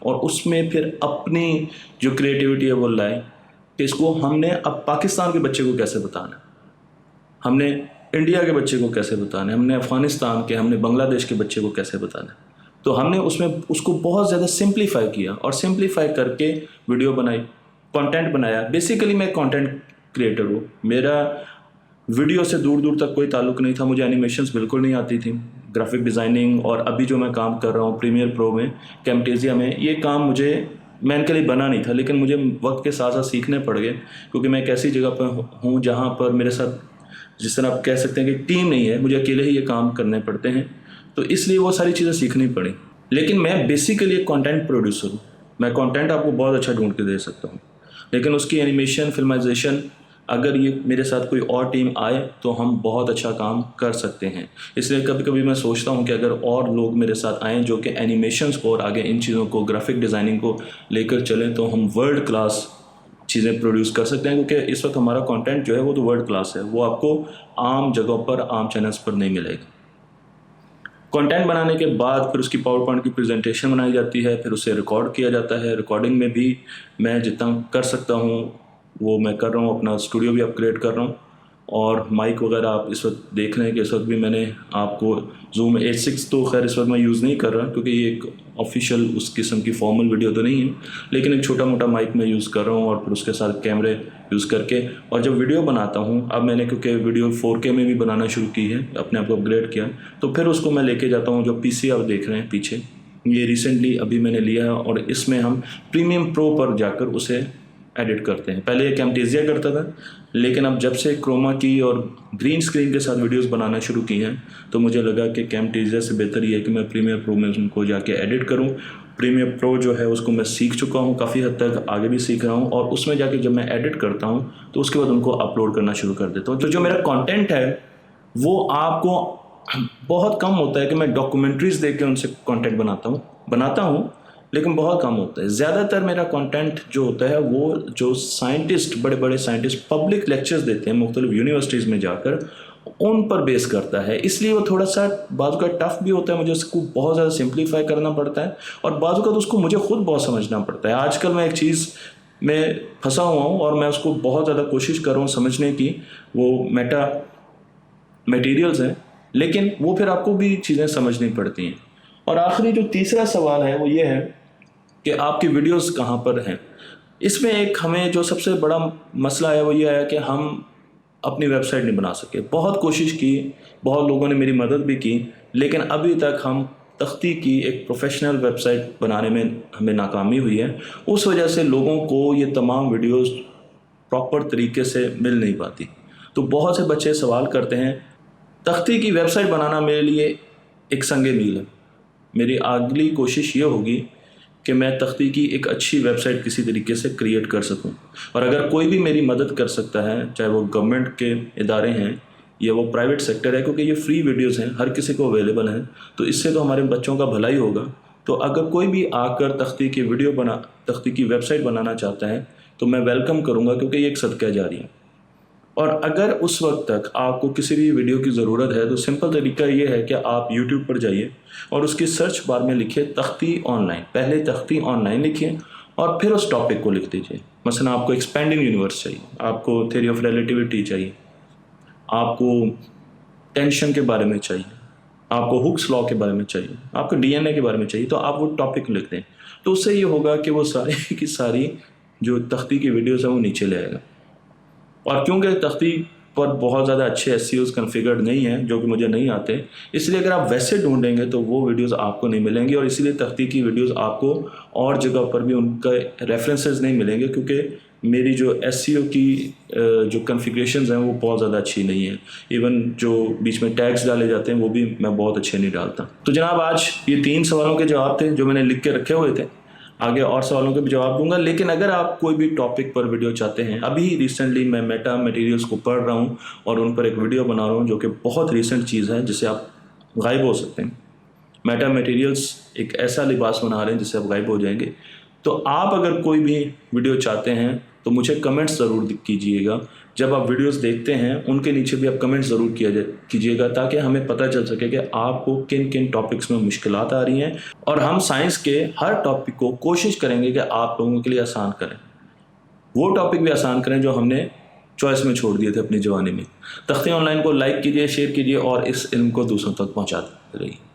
اور اس میں پھر اپنی جو کریٹیوٹی ہے وہ لائے کہ اس کو ہم نے اب پاکستان کے بچے کو کیسے بتانا ہے، ہم نے انڈیا کے بچے کو کیسے بتانا ہے، ہم نے افغانستان کے، ہم نے بنگلہ دیش کے بچے کو کیسے بتانا ہے. تو ہم نے اس کو بہت زیادہ سمپلیفائی کیا اور سمپلیفائی کر کے ویڈیو بنائی، کانٹینٹ بنایا. بیسیکلی میں کانٹینٹ کریٹر ہوں. میرا ویڈیو سے دور دور تک کوئی تعلق نہیں تھا. مجھے اینیمیشنز بالکل نہیں آتی تھی. گرافک ڈیزائننگ اور ابھی جو میں کام کر رہا ہوں پریمیئر پرو میں، کیمٹیزیا میں، یہ کام میں ان کے لیے بنا نہیں تھا، لیکن مجھے وقت کے ساتھ ساتھ سیکھنے پڑ گئے کیونکہ میں ایک ایسی جگہ پہ ہوں جہاں پر میرے ساتھ جس طرح آپ کہہ سکتے ہیں کہ ٹیم نہیں ہے، مجھے اکیلے ہی یہ کام کرنے پڑتے ہیں. تو اس لیے وہ ساری چیزیں سیکھنی پڑیں. لیکن میں بیسیکلی ایک کانٹینٹ پروڈیوسر ہوں. میں کانٹینٹ آپ کو بہت اچھا ڈھونڈ کے دے سکتا ہوں، لیکن اس کی اینیمیشن، فلمائزیشن، اگر یہ میرے ساتھ کوئی اور ٹیم آئے تو ہم بہت اچھا کام کر سکتے ہیں. اس لیے کبھی کبھی میں سوچتا ہوں کہ اگر اور لوگ میرے ساتھ آئیں جو کہ اینیمیشنز کو اور آگے ان چیزوں کو، گرافک ڈیزائننگ کو لے کر چلیں، تو ہم ورلڈ کلاس چیزیں پروڈیوس کر سکتے ہیں. کیونکہ اس وقت ہمارا کانٹینٹ جو ہے وہ تو ورلڈ کلاس ہے، وہ آپ کو عام جگہوں پر، عام چینلز پر نہیں ملے گا. کانٹینٹ بنانے کے بعد پھر اس کی پاور پوائنٹ کی پریزنٹیشن بنائی جاتی ہے، پھر اسے ریکارڈ کیا جاتا ہے. ریکارڈنگ میں بھی میں جتنا کر سکتا ہوں وہ میں کر رہا ہوں. اپنا اسٹوڈیو بھی اپگریڈ کر رہا ہوں، اور مائک وغیرہ آپ اس وقت دیکھ رہے ہیں کہ اس وقت بھی میں نے آپ کو زوم H6 تو خیر اس وقت میں یوز نہیں کر رہا کیونکہ یہ ایک آفیشیل اس قسم کی فارمل ویڈیو تو نہیں ہے، لیکن ایک چھوٹا موٹا مائک میں یوز کر رہا ہوں، اور پھر اس کے ساتھ کیمرے یوز کر کے. اور جب ویڈیو بناتا ہوں، اب میں نے کیونکہ ویڈیو 4K میں بھی بنانا شروع کی ہے، اپنے آپ کو اپگریڈ کیا، تو پھر اس کو میں لے کے جاتا ہوں. جو PC آپ دیکھ رہے ہیں پیچھے، یہ ریسنٹلی ابھی میں نے لیا ہے، اور اس میں ہم پریمیم پرو پر جا کر اسے ایڈٹ کرتے ہیں. پہلے یہ کیمٹیزیا کرتا تھا، لیکن اب جب سے کروما کی اور گرین اسکرین کے ساتھ ویڈیوز بنانا شروع کی ہیں تو مجھے لگا کہ کیمٹیزیا سے بہتر یہ ہے کہ میں پریمیئر پرو میں ان کو جا کے ایڈٹ کروں. پریمیئر پرو جو ہے اس کو میں سیکھ چکا ہوں، کافی حد تک آگے بھی سیکھ رہا ہوں، اور اس میں جا کے جب میں ایڈٹ کرتا ہوں تو اس کے بعد ان کو اپلوڈ کرنا شروع کر دیتا ہوں. تو جو میرا کانٹینٹ ہے وہ آپ کو بہت کم ہوتا ہے کہ میں ڈاکومنٹریز دیکھ کے ان سے کانٹینٹ بناتا ہوں، لیکن بہت کم ہوتا ہے. زیادہ تر میرا کانٹینٹ جو ہوتا ہے وہ جو سائنٹسٹ، بڑے بڑے سائنٹسٹ پبلک لیکچرز دیتے ہیں مختلف یونیورسٹیز میں جا کر، ان پر بیس کرتا ہے. اس لیے وہ تھوڑا سا بعض کا ٹف بھی ہوتا ہے، مجھے اس کو بہت زیادہ سمپلیفائی کرنا پڑتا ہے، اور بعض کا تو اس کو مجھے خود بہت سمجھنا پڑتا ہے. آج کل میں ایک چیز میں پھنسا ہوا ہوں اور میں اس کو بہت زیادہ کوشش کر رہا ہوں سمجھنے کی، وہ میٹا میٹیریلز ہیں، لیکن وہ پھر آپ کو بھی چیزیں سمجھنی پڑتی ہیں. اور آخری جو تیسرا سوال ہے وہ یہ ہے کہ آپ کی ویڈیوز کہاں پر ہیں. اس میں ایک ہمیں جو سب سے بڑا مسئلہ ہے وہ یہ ہے کہ ہم اپنی ویب سائٹ نہیں بنا سکے. بہت کوشش کی، بہت لوگوں نے میری مدد بھی کی، لیکن ابھی تک ہم تختی کی ایک پروفیشنل ویب سائٹ بنانے میں ہمیں ناکامی ہوئی ہے. اس وجہ سے لوگوں کو یہ تمام ویڈیوز پراپر طریقے سے مل نہیں پاتی. تو بہت سے بچے سوال کرتے ہیں. تختی کی ویب سائٹ بنانا میرے لیے ایک سنگ میل ہے. میری اگلی کوشش یہ ہوگی کہ میں تختی کی ایک اچھی ویب سائٹ کسی طریقے سے کریٹ کر سکوں، اور اگر کوئی بھی میری مدد کر سکتا ہے، چاہے وہ گورنمنٹ کے ادارے ہیں یا وہ پرائیویٹ سیکٹر ہے، کیونکہ یہ فری ویڈیوز ہیں، ہر کسی کو اویلیبل ہیں، تو اس سے تو ہمارے بچوں کا بھلا ہی ہوگا. تو اگر کوئی بھی آ کر تختی کی تختی کی ویب سائٹ بنانا چاہتا ہے تو میں ویلکم کروں گا، کیونکہ یہ ایک صدقہ جاری ہے. اور اگر اس وقت تک آپ کو کسی بھی ویڈیو کی ضرورت ہے تو سمپل طریقہ یہ ہے کہ آپ یوٹیوب پر جائیے اور اس کی سرچ بار میں لکھیے تختی آن لائن. پہلے تختی آن لائن لکھیے اور پھر اس ٹاپک کو لکھ دیجیے. مثلا آپ کو ایکسپینڈنگ یونیورس چاہیے، آپ کو تھیوری آف ریلیٹیوٹی چاہیے، آپ کو ٹینشن کے بارے میں چاہیے، آپ کو ہکس لا کے بارے میں چاہیے، آپ کو DNA کے بارے میں چاہیے، تو آپ وہ ٹاپک لکھ دیں. تو اس سے یہ ہوگا کہ وہ ساری کی ساری جو تختی کی ویڈیوز ہیں وہ نیچے لے آئے گا. اور کیونکہ تختی پر بہت زیادہ اچھے SEOs کنفیگرڈ نہیں ہیں، جو کہ مجھے نہیں آتے، اس لیے اگر آپ ویسے ڈھونڈیں گے تو وہ ویڈیوز آپ کو نہیں ملیں گی. اور اسی لیے تختی کی ویڈیوز آپ کو اور جگہ پر بھی ان کا ریفرنسز نہیں ملیں گے، کیونکہ میری جو SEO کی جو کنفیگریشنز ہیں وہ بہت زیادہ اچھی نہیں ہیں. ایون جو بیچ میں ٹیگز ڈالے جاتے ہیں وہ بھی میں بہت اچھے نہیں ڈالتا. تو جناب آج یہ 3 سوالوں کے جواب تھے جو میں نے لکھ کے رکھے ہوئے تھے. آگے اور سوالوں کے بھی جواب دوں گا، لیکن اگر آپ کوئی بھی ٹاپک پر ویڈیو چاہتے ہیں، ابھی ریسنٹلی میں میٹا میٹیریلز کو پڑھ رہا ہوں اور ان پر ایک ویڈیو بنا رہا ہوں جو کہ بہت ریسنٹ چیز ہے جس سے آپ غائب ہو سکتے ہیں. میٹا میٹیریلز ایک ایسا لباس بنا رہے ہیں جس سے آپ غائب ہو جائیں گے. تو آپ اگر کوئی بھی ویڈیو چاہتے ہیں تو مجھے کمنٹس ضرور کیجیے گا. جب آپ ویڈیوز دیکھتے ہیں ان کے نیچے بھی آپ کمنٹ ضرور کیجیے گا تاکہ ہمیں پتہ چل سکے کہ آپ کو کن کن ٹاپکس میں مشکلات آ رہی ہیں, اور ہم سائنس کے ہر ٹاپک کو کوشش کریں گے کہ آپ لوگوں کے لیے آسان کریں, وہ ٹاپک بھی آسان کریں جو ہم نے چوائس میں چھوڑ دیے تھے اپنی جوانی میں. تختی آن لائن کو لائک کیجیے, شیئر کیجیے اور اس علم کو دوسروں تک پہنچاتے رہیے.